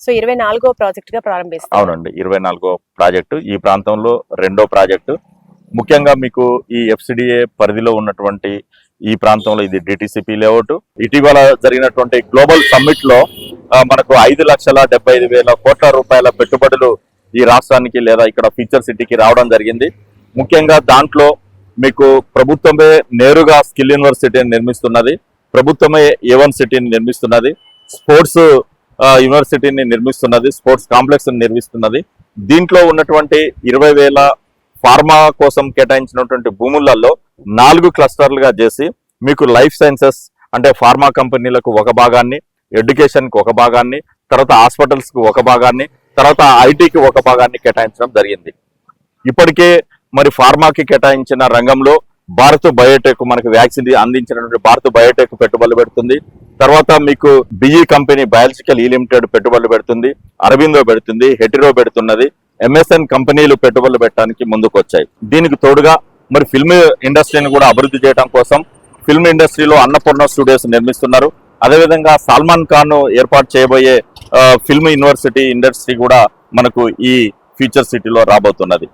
So 24వ project గా ప్రారంభిస్తారు. అవునండి, 24వ ప్రాజెక్టు. ఈ ప్రాంతంలో రెండో ప్రాజెక్టు. ముఖ్యంగా మీకు ఈ FCDA పరిధిలో ఉన్నటువంటి ఈ ప్రాంతంలో ఇది DTCP లేఅవుట్. ఇటీవల జరిగినటువంటి గ్లోబల్ సమ్మిట్ లో మనకు 5,75,000 కోట్ల రూపాయల పెట్టుబడులు ఈ రాష్ట్రానికి లేదా ఇక్కడ ఫ్యూచర్ సిటీకి రావడం జరిగింది. ముఖ్యంగా దాంట్లో మీకు ప్రభుత్వమే నేరుగా స్కిల్ యూనివర్సిటీని నిర్మిస్తున్నది, ప్రభుత్వమే A1 సిటీని నిర్మిస్తున్నది, స్పోర్ట్స్ యూనివర్సిటీని నిర్మిస్తున్నది, స్పోర్ట్స్ కాంప్లెక్స్ నిర్మిస్తున్నది. దీంట్లో ఉన్నటువంటి 20,000 ఫార్మా కోసం కేటాయించినటువంటి భూములలో 4 క్లస్టర్లుగా చేసి మీకు లైఫ్ సైన్సెస్ అంటే ఫార్మా కంపెనీలకు ఒక భాగాన్ని, ఎడ్యుకేషన్కి ఒక భాగాన్ని, తర్వాత హాస్పిటల్స్కి ఒక భాగాన్ని, తర్వాత ఐటీకి ఒక భాగాన్ని కేటాయించడం జరిగింది. ఇప్పటికే మరి ఫార్మాకి కేటాయించిన రంగంలో భారత్ బయోటెక్ మనకు వ్యాక్సిన్ అందించినటువంటి భారత్ బయోటెక్ పెట్టుబడులు పెడుతుంది. తర్వాత మీకు బిఈ కంపెనీ బయాలజికల్ లిమిటెడ్ పెట్టుబడులు పెడుతుంది, అరబిందో పెడుతుంది, హెటిరో పెడుతున్నది, MSN కంపెనీలు పెట్టుబడులు పెట్టడానికి ముందుకు వచ్చాయి. దీనికి తోడుగా మరి ఫిల్మ్ ఇండస్ట్రీని కూడా అభివృద్ధి చేయడం కోసం ఫిల్మ్ ఇండస్ట్రీలో అన్నపూర్ణ స్టూడియోస్ నిర్మిస్తున్నారు. అదేవిధంగా సల్మాన్ ఖాన్ ఏర్పాటు చేయబోయే ఫిల్మ్ యూనివర్సిటీ ఇండస్ట్రీ కూడా మనకు ఈ ఫ్యూచర్ సిటీలో రాబోతున్నది.